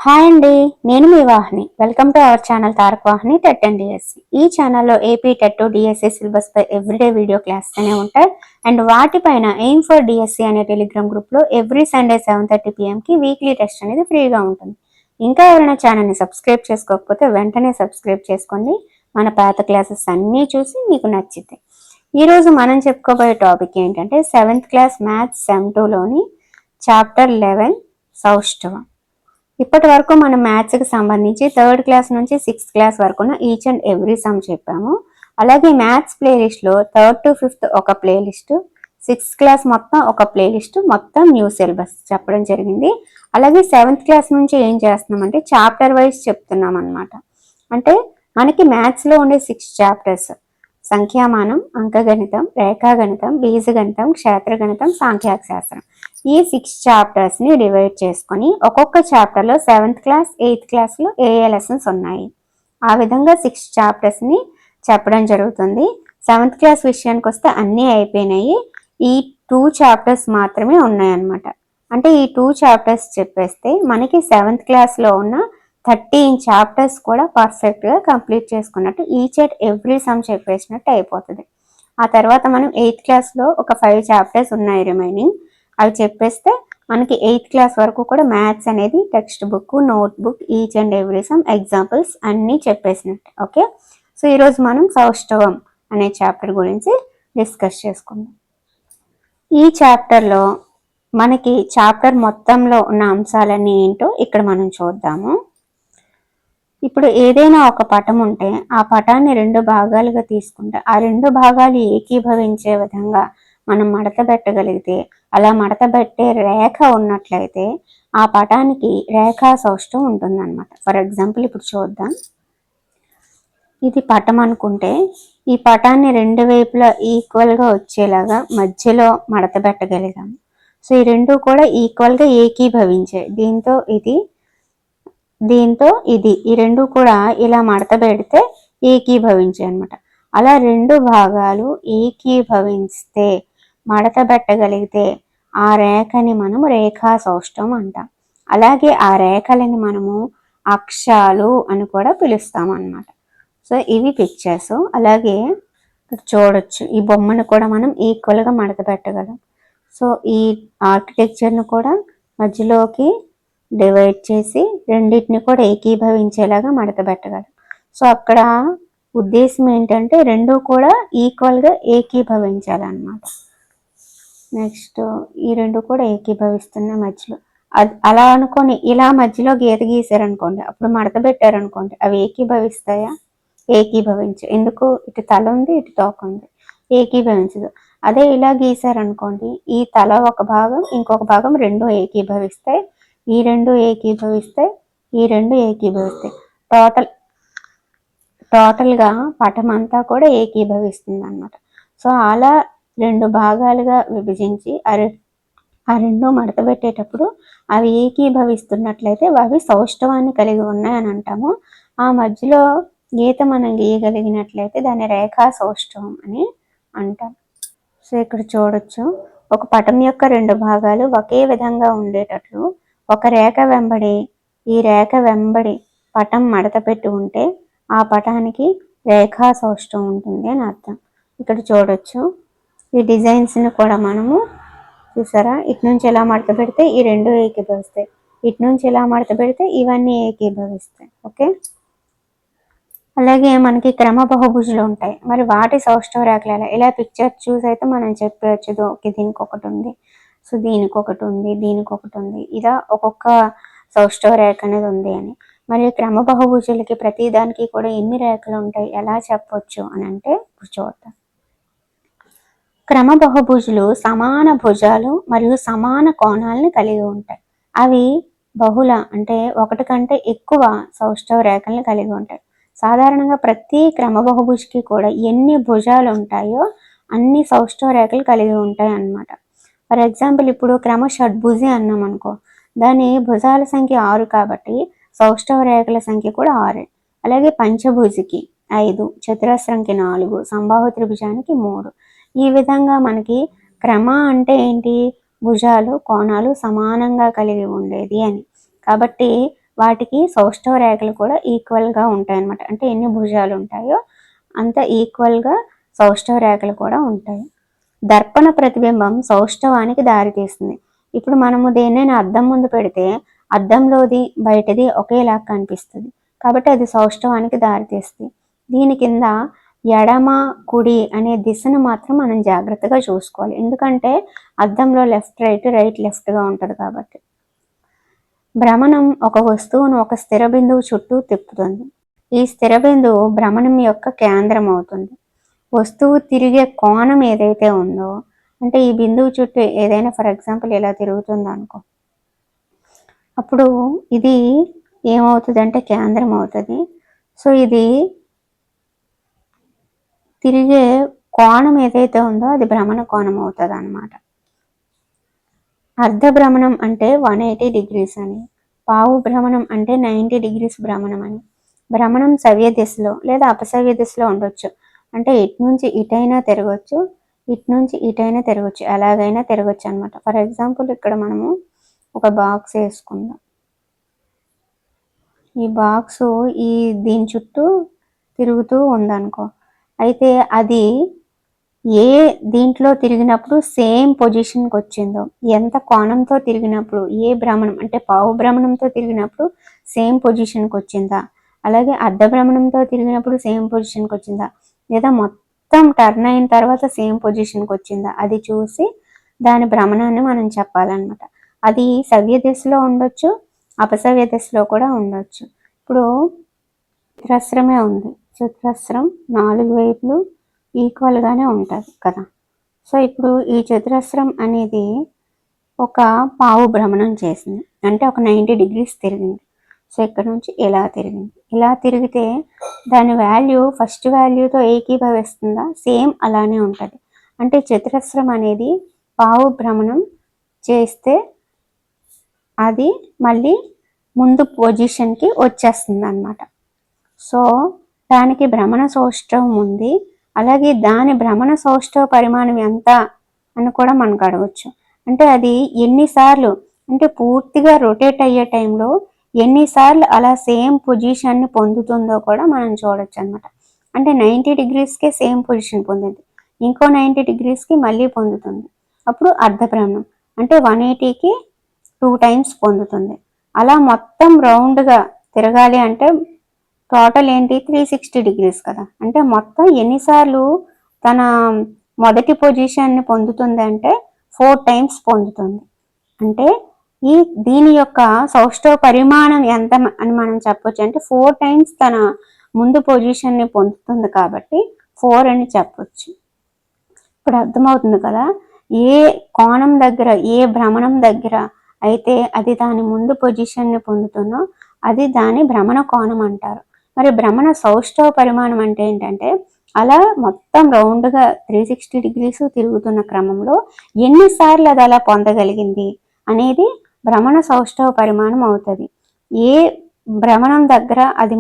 Hi అండి, నేను మీ Vahini. Welcome to our channel Tarak Vahini TET and DSC. ఈ ఛానల్లో ఏపీ టెట్ డిఎస్సి సిలబస్ పై ఎవ్రీడే వీడియో క్లాస్ అనే ఉంటాయి. అండ్ వాటిపైన ఎయిమ్ ఫర్ డిఎస్సి అనే టెలిగ్రామ్ గ్రూప్లో every Sunday 7:30 PM weekly test అనేది ఫ్రీగా ఉంటుంది. ఇంకా ఎవరైనా ఛానల్ని సబ్స్క్రైబ్ చేసుకోకపోతే వెంటనే సబ్స్క్రైబ్ చేసుకోండి. మన పాత క్లాసెస్ అన్నీ చూసి మీకు నచ్చితే. ఈరోజు మనం చెప్పుకోబోయే టాపిక్ ఏంటంటే 7th క్లాస్ మ్యాథ్స్ సెమ్ 2లోని చాప్టర్ 11 సౌష్ఠవం. ఇప్పటి వరకు మనం మ్యాథ్స్కి సంబంధించి 3rd క్లాస్ నుంచి 6th క్లాస్ వరకు ఈచ్ అండ్ ఎవ్రీ సమ్ చెప్పాము. అలాగే మ్యాథ్స్ ప్లేలిస్ట్లో 3rd to 5th ఒక ప్లేలిస్ట్, 6th క్లాస్ మొత్తం ఒక ప్లేలిస్ట్, మొత్తం న్యూ సిలబస్ చెప్పడం జరిగింది. అలాగే 7th క్లాస్ నుంచి ఏం చేస్తున్నామంటే చాప్టర్ వైజ్ చెప్తున్నాం అనమాట. అంటే మనకి మ్యాథ్స్లో ఉండే 6 చాప్టర్స్: సంఖ్యామానం, అంకగణితం, రేఖాగణితం, బీజగణితం, క్షేత్రగణితం, సాంఖ్యాశాస్త్రం. ఈ 6 చాప్టర్స్ని డివైడ్ చేసుకొని ఒక్కొక్క చాప్టర్లో 7th క్లాస్ 8th క్లాస్లో ఏ లెసన్స్ ఉన్నాయి, ఆ విధంగా 6 చాప్టర్స్ని చెప్పడం జరుగుతుంది. 7th క్లాస్ విషయానికి వస్తే అన్నీ అయిపోయినాయి. ఈ 2 చాప్టర్స్ మాత్రమే ఉన్నాయన్నమాట. అంటే ఈ 2 చాప్టర్స్ చెప్పేస్తే మనకి 7th క్లాస్లో ఉన్న 13 చాప్టర్స్ కూడా పర్ఫెక్ట్గా కంప్లీట్ చేసుకున్నట్టు, ఈచ్ అండ్ ఎవ్రీ సమ్ చెప్పేసినట్టు అయిపోతుంది. ఆ తర్వాత మనం 8th క్లాస్లో ఒక 5 చాప్టర్స్ ఉన్నాయి రిమైనింగ్, అవి చెప్పేస్తే మనకి 8th క్లాస్ వరకు కూడా మ్యాథ్స్ అనేది text book, note book, each and every some examples అన్నీ చెప్పేసినట్టు. ఓకే, సో ఈరోజు మనం సౌష్ఠవం అనే చాప్టర్ గురించి డిస్కస్ చేసుకుందాం. ఈ చాప్టర్లో మనకి చాప్టర్ మొత్తంలో ఉన్న అంశాలన్నీ ఏంటో ఇక్కడ మనం చూద్దాము. ఇప్పుడు ఏదైనా ఒక పటం ఉంటే ఆ పటాన్ని 2 భాగాలుగా తీసుకుంటే ఆ 2 భాగాలు ఏకీభవించే విధంగా మనం మడత పెట్టగలిగితే, అలా మడత పెట్టే రేఖ ఉన్నట్లయితే ఆ పటానికి రేఖా సౌష్ఠవం ఉంటుందన్నమాట. ఫర్ ఎగ్జాంపుల్ ఇప్పుడు చూద్దాం. ఇది పటం అనుకుంటే ఈ పటాన్ని 2 వైపులా ఈక్వల్గా వచ్చేలాగా మధ్యలో మడత పెట్టగలిగాం. సో ఈ 2 కూడా ఈక్వల్గా ఏకీభవించాయి. దీంతో ఇది ఈ 2 కూడా ఇలా మడత పెడితే ఏకీభవించాయి అనమాట. అలా 2 భాగాలు ఏకీభవిస్తే మడత పెట్టగలిగితే ఆ రేఖని మనం రేఖా సౌష్ఠవం అంటాం. అలాగే ఆ రేఖలని మనము అక్షాలు అని కూడా పిలుస్తాం అన్నమాట. సో ఇవి పిక్చర్స్. అలాగే చూడొచ్చు, ఈ బొమ్మను కూడా మనం ఈక్వల్గా మడత పెట్టగలం. సో ఈ ఆర్కిటెక్చర్ను కూడా మధ్యలోకి డివైడ్ చేసి రెండింటిని కూడా ఏకీభవించేలాగా మడత పెట్టగలం. సో అక్కడ ఉద్దేశం ఏంటంటే 2 కూడా ఈక్వల్గా ఏకీభవించాలన్నమాట. నెక్స్ట్ ఈ 2 కూడా ఏకీభవిస్తున్నాయి మధ్యలో. అలా అనుకొని ఇలా మధ్యలో గీత గీసారనుకోండి, అప్పుడు మడత పెట్టారనుకోండి, అవి ఏకీభవిస్తాయా? ఏకీభవించు. ఎందుకు? ఇటు తల ఉంది, ఇటు తోక ఉంది, ఏకీభవించదు. అదే ఇలా గీసారనుకోండి, ఈ తల ఒక భాగం, ఇంకొక భాగం 2 ఏకీభవిస్తాయి, ఈ 2 ఏకీభవిస్తాయి, ఈ 2 ఏకీభవిస్తాయి. టోటల్గా పటం అంతా కూడా ఏకీభవిస్తుంది అన్నమాట. సో అలా 2 భాగాలుగా విభజించి ఆ 2 మడత పెట్టేటప్పుడు అవి ఏకీభవిస్తున్నట్లయితే అవి సౌష్ఠవాన్ని కలిగి ఉన్నాయని అంటాము. ఆ మధ్యలో గీత మనం గీయగలిగినట్లయితే దాన్ని రేఖా సౌష్ఠవం అని అంటాం. సో ఇక్కడ చూడొచ్చు, ఒక పటం యొక్క 2 భాగాలు ఒకే విధంగా ఉండేటట్లు ఒక రేఖ వెంబడి ఈ రేఖ వెంబడి పటం మడత పెట్టి ఉంటే ఆ పటానికి రేఖా సౌష్ఠవం ఉంటుంది అని అర్థం. ఇక్కడ చూడొచ్చు, ఈ డిజైన్స్ని కూడా మనము చూసారా, ఇటు నుంచి ఎలా మడత పెడితే ఈ 2 ఏకీభవిస్తాయి, ఇటు నుంచి ఎలా మడత పెడితే ఇవన్నీ ఏకీభవిస్తాయి. ఓకే, అలాగే మనకి క్రమ బహుభుజులు ఉంటాయి, మరి వాటి సౌష్ఠవ రేఖలు ఎలా? ఇలా పిక్చర్ చూసి అయితే మనం చెప్పవచ్చు, ఓకే దీనికి ఒకటి ఉంది, సో దీనికి ఒకటి ఉంది, దీనికి ఒకటి ఉంది, ఇలా ఒక్కొక్క సౌష్ఠవ రేఖ అనేది ఉంది అని. మరి క్రమ బహుభుజులకి ప్రతి దానికి కూడా ఎన్ని రేఖలు ఉంటాయి, ఎలా చెప్పొచ్చు అని అంటే ఇప్పుడు చూద్దాం. క్రమ బహుభుజులు సమాన భుజాలు మరియు సమాన కోణాలను కలిగి ఉంటాయి. అవి బహుళ అంటే ఒకటి కంటే ఎక్కువ సౌష్ఠవ రేఖలను కలిగి ఉంటాయి. సాధారణంగా ప్రతి క్రమ బహుభుజికి కూడా ఎన్ని భుజాలు ఉంటాయో అన్ని సౌష్ఠవ రేఖలు కలిగి ఉంటాయి అన్నమాట. ఫర్ ఎగ్జాంపుల్ ఇప్పుడు క్రమ షడ్భుజి అన్నాం అనుకో, దాని భుజాల సంఖ్య 6 కాబట్టి సౌష్ఠవ రేఖల సంఖ్య కూడా 6. అలాగే పంచభుజికి 5, చతురస్రంకి 4, సంబాహు త్రిభుజానికి 3. ఈ విధంగా మనకి క్రమ అంటే ఏంటి? భుజాలు కోణాలు సమానంగా కలిగి ఉండేది అని. కాబట్టి వాటికి సౌష్ఠవ రేఖలు కూడా ఈక్వల్గా ఉంటాయి అన్నమాట. అంటే ఎన్ని భుజాలు ఉంటాయో అంత ఈక్వల్గా సౌష్ఠవ రేఖలు కూడా ఉంటాయి. దర్పణ ప్రతిబింబం సౌష్ఠవానికి దారితీస్తుంది. ఇప్పుడు మనము దేన్నైనా అద్దం ముందు పెడితే అద్దంలోది బయటది ఒకేలా కనిపిస్తుంది, కాబట్టి అది సౌష్ఠవానికి దారితీస్తుంది. దీని కింద ఎడమ కుడి అనే దిశను మాత్రం మనం జాగ్రత్తగా చూసుకోవాలి, ఎందుకంటే అద్దంలో లెఫ్ట్ రైట్ రైట్ లెఫ్ట్గా ఉంటుంది కాబట్టి. భ్రమణం ఒక వస్తువును ఒక స్థిర బిందువు చుట్టూ తిప్పుతుంది. ఈ స్థిర బిందువు భ్రమణం యొక్క కేంద్రం అవుతుంది. వస్తువు తిరిగే కోణం ఏదైతే ఉందో, అంటే ఈ బిందువు చుట్టూ ఏదైనా ఫర్ ఎగ్జాంపుల్ ఇలా తిరుగుతుంది అనుకో, అప్పుడు ఇది ఏమవుతుంది అంటే కేంద్రం అవుతుంది. సో ఇది తిరిగే కోణం ఏదైతే ఉందో అది భ్రమణ కోణం అవుతుంది అన్నమాట. అర్ధ భ్రమణం అంటే 180 డిగ్రీస్ అని, పావు భ్రమణం అంటే 90 డిగ్రీస్ భ్రమణం అని. భ్రమణం సవ్య దిశలో లేదా అపసవ్య దిశలో ఉండొచ్చు, అంటే ఇటు నుంచి ఇటైనా తిరగచ్చు, ఇటు నుంచి ఇటైనా తిరగచ్చు, ఎలాగైనా తిరగచ్చు అనమాట. ఫర్ ఎగ్జాంపుల్ ఇక్కడ మనము ఒక బాక్స్ వేసుకుందాం. ఈ బాక్సు దీని చుట్టూ తిరుగుతూ ఉందనుకో, అయితే అది ఏ దీంట్లో తిరిగినప్పుడు సేమ్ పొజిషన్కి వచ్చిందో, ఎంత కోణంతో తిరిగినప్పుడు, ఏ భ్రమణం అంటే పావు భ్రమణంతో తిరిగినప్పుడు సేమ్ పొజిషన్కి వచ్చిందా, అలాగే అర్ధ భ్రమణంతో తిరిగినప్పుడు సేమ్ పొజిషన్కి వచ్చిందా, లేదా మొత్తం టర్న్ అయిన తర్వాత సేమ్ పొజిషన్కి వచ్చిందా, అది చూసి దాని భ్రమణాన్ని మనం చెప్పాలన్నమాట. అది సవ్య దిశలో ఉండొచ్చు, అపసవ్య దిశలో కూడా ఉండొచ్చు. ఇప్పుడు చతురస్రమే ఉంది, చతురస్రం 4 వైపులు ఈక్వల్గానే ఉంటుంది కదా. సో ఇప్పుడు ఈ చతురస్రం అనేది ఒక పావు భ్రమణం చేసింది, అంటే ఒక 90 డిగ్రీస్ తిరిగింది. సో ఇక్కడ నుంచి ఇలా తిరిగింది, ఇలా తిరిగితే దాని వాల్యూ ఫస్ట్ వాల్యూతో ఏకీభవిస్తుందా, సేమ్ అలానే ఉంటుంది. అంటే చతురస్రం అనేది పావు భ్రమణం చేస్తే అది మళ్ళీ ముందు పొజిషన్కి వచ్చేస్తుంది అన్నమాట. సో దానికి భ్రమణ సౌష్ఠవం ఉంది, అలాగే దాని భ్రమణ సౌష్ఠవ పరిమాణం ఎంత అని కూడా మనకు అడగచ్చు. అంటే అది ఎన్నిసార్లు, అంటే పూర్తిగా రొటేట్ అయ్యే టైంలో ఎన్నిసార్లు అలా సేమ్ పొజిషన్ని పొందుతుందో కూడా మనం చూడొచ్చు అనమాట. అంటే 90 డిగ్రీస్కే సేమ్ పొజిషన్ పొందింది, ఇంకో 90 డిగ్రీస్కి మళ్ళీ పొందుతుంది, అప్పుడు అర్ధ భ్రమణం అంటే 180కి 2 టైమ్స్ పొందుతుంది. అలా మొత్తం రౌండ్గా తిరగాలి అంటే టోటల్ ఏంటి 360 డిగ్రీస్ కదా. అంటే మొత్తం ఎన్నిసార్లు తన మొదటి పొజిషన్ని పొందుతుంది అంటే 4 టైమ్స్ పొందుతుంది. అంటే దీని యొక్క సౌష్ఠవ పరిమాణం ఎంత అని మనం చెప్పొచ్చు అంటే 4 టైమ్స్ తన ముందు పొజిషన్ని పొందుతుంది కాబట్టి 4 అని చెప్పొచ్చు. ఇప్పుడు అర్థమవుతుంది కదా, ఏ కోణం దగ్గర ఏ భ్రమణం దగ్గర అయితే అది దాని ముందు పొజిషన్ని పొందుతుందో అది దాని భ్రమణ కోణం అంటారు. మరి భ్రమణ సౌష్ఠవ పరిమాణం అంటే ఏంటంటే అలా మొత్తం రౌండ్గా 360 డిగ్రీస్ తిరుగుతున్న క్రమంలో ఎన్నిసార్లు అది అలా పొందగలిగింది అనేది భ్రమణ సౌష్ఠవ పరిమాణం అవుతుంది. ఏ భ్రమణం దగ్గర అది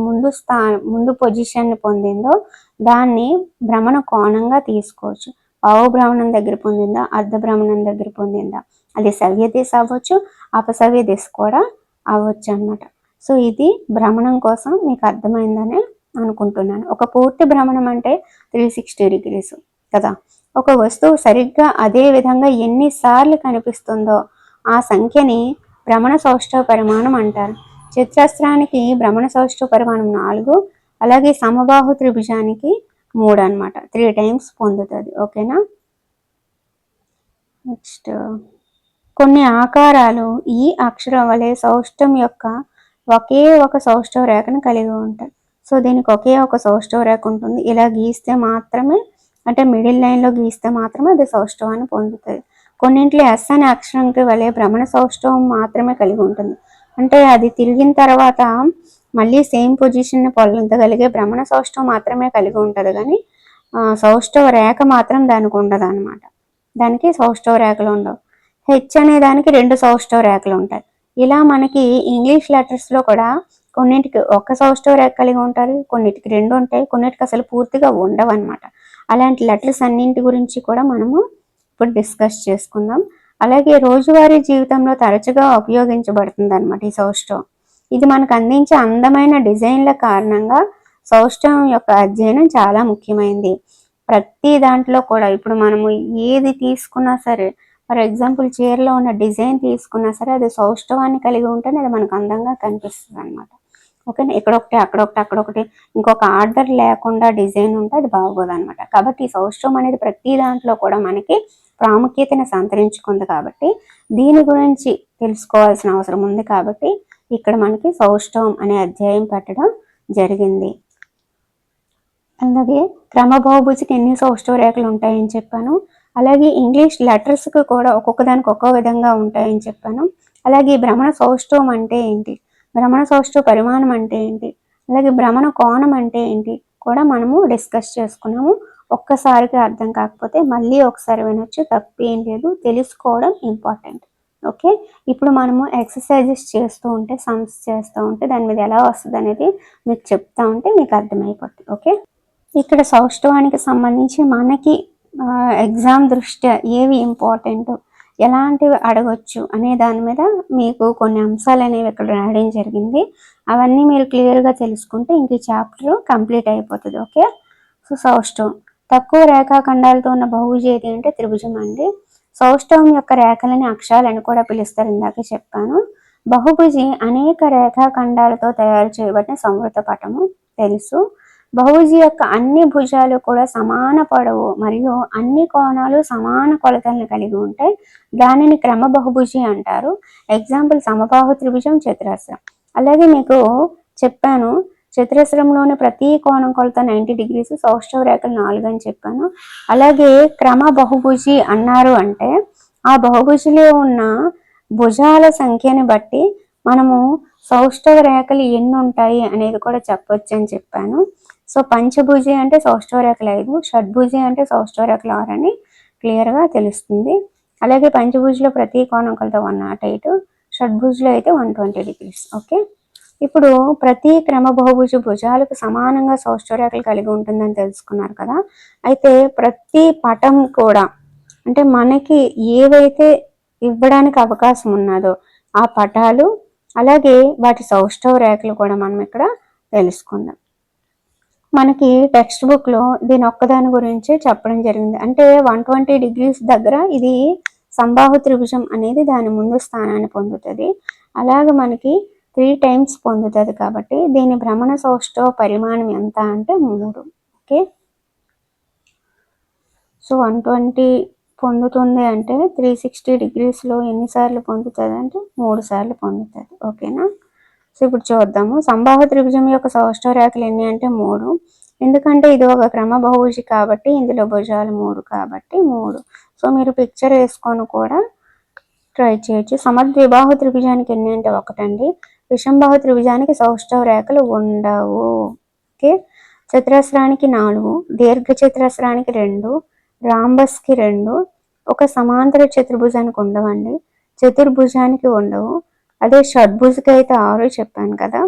ముందు పొజిషన్ని పొందిందో దాన్ని భ్రమణ కోణంగా తీసుకోవచ్చు. పావు భ్రమణం దగ్గర పొందిందా, అర్ధ భ్రమణం దగ్గర పొందిందా, అది సవ్య దిశ అవ్వచ్చు, అపసవ్య దిశ కూడా అవ్వచ్చు అన్నమాట. సో ఇది భ్రమణం కోసం మీకు అర్థమైందని అనుకుంటున్నాను. ఒక పూర్తి భ్రమణం అంటే 360 డిగ్రీస్ కదా. ఒక వస్తువు సరిగ్గా అదే విధంగా ఎన్నిసార్లు కనిపిస్తుందో ఆ సంఖ్యని భ్రమణ సౌష్ఠవ పరిమాణం అంటారు. చతురస్రానికి భ్రమణ సౌష్ఠవ పరిమాణం 4, అలాగే సమబాహు త్రిభుజానికి 3 అన్నమాట, 3 టైమ్స్ పొందుతుంది. ఓకేనా. నెక్స్ట్, కొన్ని ఆకారాలు ఈ అక్షరం వలె సౌష్ఠం యొక్క ఒకే ఒక సౌష్ఠవ రేఖను కలిగి ఉంటాయి. సో దీనికి ఒకే ఒక సౌష్ఠవ రేఖ ఉంటుంది. ఇలా గీస్తే మాత్రమే, అంటే మిడిల్ లైన్లో గీస్తే మాత్రమే అది సౌష్ఠవాన్ని పొందుతుంది. కొన్నింట్లో ఎస్ అనే అక్షరంకి వలె భ్రమణ సౌష్ఠవం మాత్రమే కలిగి ఉంటుంది. అంటే అది తిరిగిన తర్వాత మళ్ళీ సేమ్ పొజిషన్ని పొందగలిగే భ్రమణ సౌష్ఠవం మాత్రమే కలిగి ఉంటుంది, కానీ సౌష్ఠవ రేఖ మాత్రం దానికి ఉండదు అనమాట. దానికి సౌష్ఠవ రేఖలు ఉండవు. హెచ్ అనే దానికి 2 సౌష్ఠవ రేఖలు ఉంటాయి. ఇలా మనకి ఇంగ్లీష్ లెటర్స్లో కూడా కొన్నింటికి ఒక సౌష్ఠవ రేఖ కలిగి ఉంటారు, కొన్నిటికి 2 ఉంటాయి, కొన్నిటికి అసలు పూర్తిగా ఉండవు అనమాట. అలాంటి లెటర్స్ అన్నింటి గురించి కూడా మనము ఇప్పుడు డిస్కస్ చేసుకుందాం. అలాగే రోజువారీ జీవితంలో తరచుగా ఉపయోగించబడుతుంది అనమాట ఈ సౌష్ఠవం. ఇది మనకు అందించే అందమైన డిజైన్ల కారణంగా సౌష్ఠవం యొక్క అధ్యయనం చాలా ముఖ్యమైనది. ప్రతి దాంట్లో కూడా ఇప్పుడు మనము ఏది తీసుకున్నా సరే, ఫర్ ఎగ్జాంపుల్ చీరలో ఉన్న డిజైన్ తీసుకున్నా సరే, అది సౌష్ఠవాన్ని కలిగి ఉంటేనే అది మనకు అందంగా కనిపిస్తుంది అనమాట. ఓకేనా, ఇక్కడొకటి అక్కడొకటి అక్కడొకటి ఇంకొక ఆర్డర్ లేకుండా డిజైన్ ఉంటే అది బాగోదు అనమాట. కాబట్టి ఈ సౌష్ఠవం అనేది ప్రతి దాంట్లో కూడా మనకి ప్రాముఖ్యతను సంతరించుకుంది. కాబట్టి దీని గురించి తెలుసుకోవాల్సిన అవసరం ఉంది. కాబట్టి ఇక్కడ మనకి సౌష్ఠవం అనే అధ్యాయం పెట్టడం జరిగింది. అలాగే క్రమ బహుభుజికి ఎన్ని సౌష్ఠవ రేఖలు ఉంటాయని చెప్పాను. అలాగే ఇంగ్లీష్ లెటర్స్కి కూడా ఒక్కొక్క దానికి ఒక్కో విధంగా ఉంటాయని చెప్పాను. అలాగే భ్రమణ సౌష్ఠవం అంటే ఏంటి, భ్రమణ సౌష్ఠవ పరిమాణం అంటే ఏంటి, అలాగే భ్రమణ కోణం అంటే ఏంటి కూడా మనము డిస్కస్ చేసుకున్నాము. ఒక్కసారికి అర్థం కాకపోతే మళ్ళీ ఒకసారి వినొచ్చు, తప్పేం లేదు. తెలుసుకోవడం ఇంపార్టెంట్. ఓకే, ఇప్పుడు మనము ఎక్సర్సైజెస్ చేస్తూ ఉంటే, సమ్స్ చేస్తూ ఉంటే దాని మీద ఎలా వస్తుంది అనేది మీకు చెప్తా ఉంటే మీకు అర్థమైపోతుంది. ఓకే, ఇక్కడ సౌష్ఠవానికి సంబంధించి మనకి ఎగ్జామ్ దృష్ట్యా ఏవి ఇంపార్టెంట్, ఎలాంటివి అడగొచ్చు అనే దాని మీద మీకు కొన్ని అంశాలు అనేవి ఇక్కడ రాయడం జరిగింది. అవన్నీ మీరు క్లియర్గా తెలుసుకుంటే ఇంక ఈ చాప్టర్ కంప్లీట్ అయిపోతుంది. ఓకే, సో సౌష్ఠవం తక్కువ రేఖాఖండాలతో ఉన్న బహుభుజి ఏది అంటే త్రిభుజం అండి. సౌష్ఠవం యొక్క రేఖలని అక్షాలని కూడా పిలుస్తారు, ఇందాక చెప్పాను. బహుభుజి అనేక రేఖాఖండాలతో తయారు చేయబడిన సంవృత పటము తెలుసు. బహుభుజి యొక్క అన్ని భుజాలు కూడా సమాన పొడవు మరియు అన్ని కోణాలు సమాన కొలతలను కలిగి ఉంటాయి. దానిని క్రమ బహుభుజి అంటారు. ఎగ్జాంపుల్ సమబాహు త్రిభుజం, చతురస్రం. అలాగే మీకు చెప్పాను చతురస్రంలోని ప్రతి కోణం కొలత 90 degrees, సౌష్ఠవ రేఖలు 4 అని చెప్పాను. అలాగే క్రమ బహుభుజి అన్నారు అంటే ఆ బహుభుజిలో ఉన్న భుజాల సంఖ్యని బట్టి మనము సౌష్ఠవ రేఖలు ఎన్ని ఉంటాయి అనేది కూడా చెప్పొచ్చు అని చెప్పాను. సో పంచభుజి అంటే సౌష్ఠవ రేఖలు 5, షడ్భుజి అంటే సౌష్ఠవ రేఖలు 6 అని క్లియర్గా తెలుస్తుంది. అలాగే పంచభుజిలో ప్రతి కోణం కొలత 108, షడ్భుజిలో అయితే 120 degrees. ఓకే, ఇప్పుడు ప్రతి క్రమ బహుభుజ భుజాలకు సమానంగా సౌష్ఠవ రేఖలు కలిగి ఉంటుందని తెలుసుకున్నారు కదా. అయితే ప్రతి పటం కూడా అంటే మనకి ఏవైతే ఇవ్వడానికి అవకాశం ఉన్నదో ఆ పటాలు అలాగే వాటి సౌష్ఠవ రేఖలు కూడా మనం ఇక్కడ తెలుసుకుందాం. మనకి టెక్స్ట్ బుక్లో దీని ఒక్కదాని గురించి చెప్పడం జరిగింది. అంటే 120 degrees దగ్గర ఇది సంబాహు త్రిభుజం అనేది దాని ముందు స్థానాన్ని పొందుతుంది. అలాగే మనకి 3 times పొందుతుంది. కాబట్టి దీని భ్రమణ సౌష్ఠవ పరిమాణం ఎంత అంటే 3. ఓకే, సో 120 పొందుతుంది అంటే 360 degreesలో ఎన్నిసార్లు పొందుతుంది అంటే 3 సార్లు పొందుతుంది. ఓకేనా, సో ఇప్పుడు చూద్దాము. సంబాహు త్రిభుజం యొక్క సౌష్ఠవ రేఖలు ఎన్ని అంటే 3. ఎందుకంటే ఇది ఒక క్రమ బహుభుజి కాబట్టి ఇందులో భుజాలు 3 కాబట్టి 3. సో మీరు పిక్చర్ వేసుకొని కూడా ట్రై చేయొచ్చు. సమద్విబాహు త్రిభుజానికి ఎన్ని అంటే 1 అండి. విషంబాహు త్రిభుజానికి సౌష్ఠవ రేఖలు ఉండవు. ఓకే, చతురస్రానికి 4, దీర్ఘ చతురస్రానికి 2, రాంబస్కి 2, ఒక సమాంతర చతుర్భుజానికి ఉండవండి, చతుర్భుజానికి ఉండవు. అదే షడ్భుజకి అయితే 6 చెప్పాను కదా.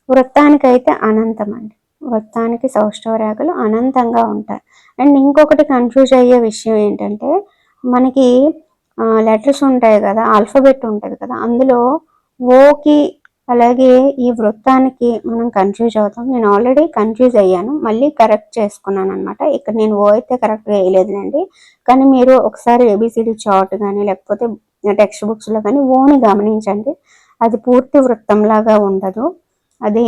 వృత్తానికి అయితే అనంతం అండి, వృత్తానికి సౌష్ఠవ రేఖలు అనంతంగా ఉంటాయి. అండ్ ఇంకొకటి కన్ఫ్యూజ్ అయ్యే విషయం ఏంటంటే మనకి లెటర్స్ ఉంటాయి కదా, ఆల్ఫాబెట్ ఉంటుంది కదా, అందులో ఓకి అలాగే ఈ వృత్తానికి మనం కన్ఫ్యూజ్ అవుతాం. నేను ఆల్రెడీ కన్ఫ్యూజ్ అయ్యాను, మళ్ళీ కరెక్ట్ చేసుకున్నాను అనమాట. ఇక్కడ నేను ఓ అయితే కరెక్ట్గా వేయలేదులేండి, కానీ మీరు ఒకసారి ఏబిసిడి చార్ట్ కానీ లేకపోతే టెక్స్ట్ బుక్స్లో కానీ ఓని గమనించండి. అది పూర్తి వృత్తంలాగా ఉండదు, అది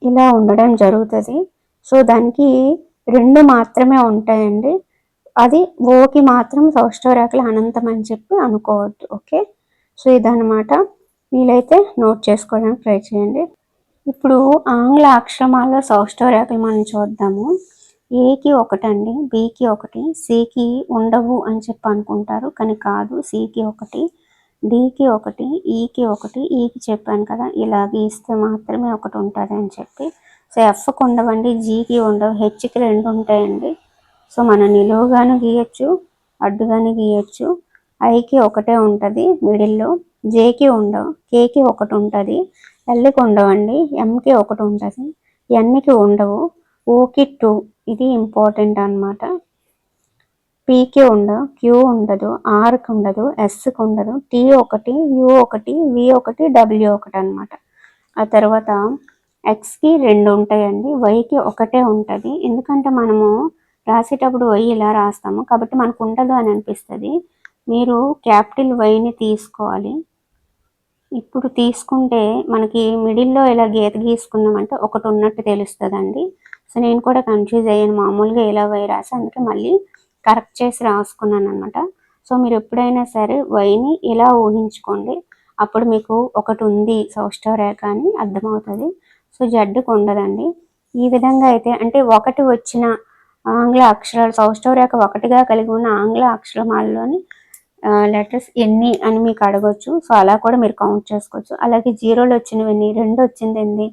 ఇలా ఉండడం జరుగుతుంది. సో దానికి 2 మాత్రమే ఉంటాయండి. అది ఓకి మాత్రం సౌష్ఠవ రేఖలు అనంతం అని చెప్పి అనుకోవద్దు. ఓకే, సో ఇదన్నమాట. వీలైతే నోట్ చేసుకోవడానికి ట్రై చేయండి. ఇప్పుడు ఆంగ్ల అక్షరమాల సౌష్ఠవ రేఖలు మనం చూద్దాము. ఏకి 1 అండి, బికి 1, సికి ఉండవు అని చెప్పి అనుకుంటారు కానీ కాదు. సికి 1, డికి 1, ఈకి 1, ఈకి చెప్పాను కదా ఇలా గీస్తే మాత్రమే 1 ఉంటుంది అని చెప్పి. సో ఎఫ్కి ఉండవండి, జీకి ఉండవు, హెచ్కి 2 ఉంటాయండి. సో మనం నిలువుగాను గీయచ్చు, అడ్డుగాను గీయచ్చు. ఐకి 1 ఉంటుంది మిడిల్లో, జేకి ఉండవు, కేకి 1 ఉంటుంది, ఎల్కి ఉండవండి, ఎంకి 1 ఉంటుంది, ఎన్కి ఉండవు, ఓకి 2. ఇది ఇంపార్టెంట్ అన్నమాట. పీకి ఉండదు, క్యూ ఉండదు, ఆర్కి ఉండదు, ఎస్కి ఉండదు, టీ ఒకటి, యూ ఒకటి, వి ఒకటి, డబ్ల్యూ ఒకటి అనమాట. ఆ తర్వాత ఎక్స్కి 2 ఉంటాయండి, వైకి ఒకటే ఉంటుంది. ఎందుకంటే మనము రాసేటప్పుడు వై ఇలా రాస్తాము కాబట్టి మనకు ఉండదు అని అనిపిస్తుంది. మీరు క్యాపిటల్ వైని తీసుకోవాలి. ఇప్పుడు తీసుకుంటే మనకి మిడిల్లో ఇలా గీత గీసుకున్నామంటే ఒకటి ఉన్నట్టు తెలుస్తుందండి. సో నేను కూడా కన్ఫ్యూజ్ అయ్యాను, మామూలుగా ఇలా వై రాసి అందుకే మళ్ళీ కరెక్ట్ చేసి రాసుకున్నాను అనమాట. సో మీరు ఎప్పుడైనా సరే వైని ఇలా ఊహించుకోండి, అప్పుడు మీకు ఒకటి ఉంది సౌష్ఠవ రేఖ అని అర్థమవుతుంది. సో జడ్డుకు ఉండదండి. ఈ విధంగా అయితే అంటే ఒకటి వచ్చిన ఆంగ్ల అక్షరాలు, సౌష్ఠవ రేఖ ఒకటిగా కలిగి ఉన్న ఆంగ్ల అక్షరమాలలోని లెటర్స్ ఎన్ని అని మీకు అడగొచ్చు. సో అలా కూడా మీరు కౌంట్ చేసుకోవచ్చు. అలాగే జీరోలు వచ్చినవన్నీ, 2 వచ్చింది ఎన్ని,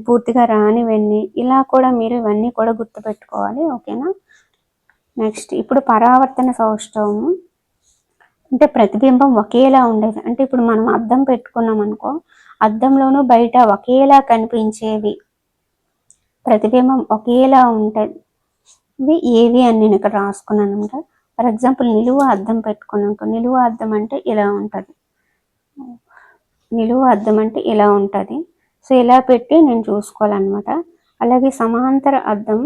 పూర్తిగా రానివన్నీ, ఇలా కూడా మీరు ఇవన్నీ కూడా గుర్తుపెట్టుకోవాలి. ఓకేనా. నెక్స్ట్ ఇప్పుడు పరావర్తన సౌష్ఠవము అంటే ప్రతిబింబం ఒకేలా ఉండేది. అంటే ఇప్పుడు మనం అద్దం పెట్టుకున్నాం అనుకో, అద్దంలోనూ బయట ఒకేలా కనిపించేవి, ప్రతిబింబం ఒకేలా ఉంటుంది ఏవి అని నేను ఇక్కడ రాసుకున్నాను అనమాట. ఫర్ ఎగ్జాంపుల్ నిలువు అద్దం పెట్టుకున్నాం, నిలువు అద్దం అంటే ఇలా ఉంటుంది, నిలువు అద్దం అంటే ఇలా ఉంటుంది. సో ఇలా పెట్టి నేను చూసుకోవాలన్నమాట. అలాగే సమాంతర అద్దం,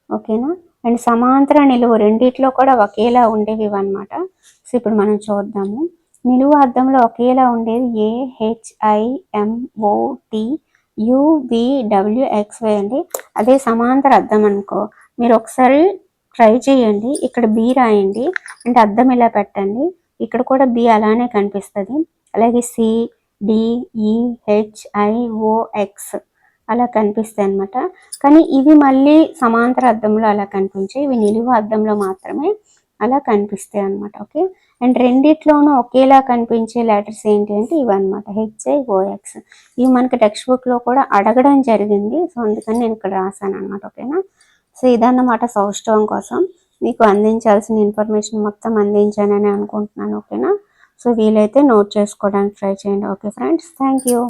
ఓకేనా, అండ్ సమాంతర నిలువు రెండిట్లో కూడా ఒకేలా ఉండేవి అన్నమాట. సో ఇప్పుడు మనం చూద్దాము. నిలువు అద్దంలో ఒకేలా ఉండేది AHIMOT UVWXY అండి. అదే సమాంతర అద్దం అనుకో, మీరు ఒకసారి ట్రై చేయండి, ఇక్కడ బి రాయండి, అంటే అద్దం ఇలా పెట్టండి, ఇక్కడ కూడా బి అలానే కనిపిస్తుంది. అలాగే CDEHIOX అలా కనిపిస్తాయి అన్నమాట. కానీ ఇవి మళ్ళీ సమాంతర అద్దంలో అలా కనిపించాయి, ఇవి నిలువు అద్దంలో మాత్రమే అలా కనిపిస్తాయి అన్నమాట. ఓకే, అండ్ రెండిట్లోనూ ఒకేలా కనిపించే లెటర్స్ ఏంటి అంటే ఇవన్నమాట, HIOX. ఇవి మనకి టెక్స్ట్ బుక్లో కూడా అడగడం జరిగింది. సో అందుకని నేను ఇక్కడ రాశాను అనమాట. ఓకేనా. సో ఇదన్నమాట సౌష్ఠవం కోసం మీకు అందించాల్సిన ఇన్ఫర్మేషన్ మొత్తం అందించానని అనుకుంటున్నాను. ఓకేనా. సో వీలైతే నోట్ చేసుకోవడానికి ట్రై చేయండి. Okay friends, thank you.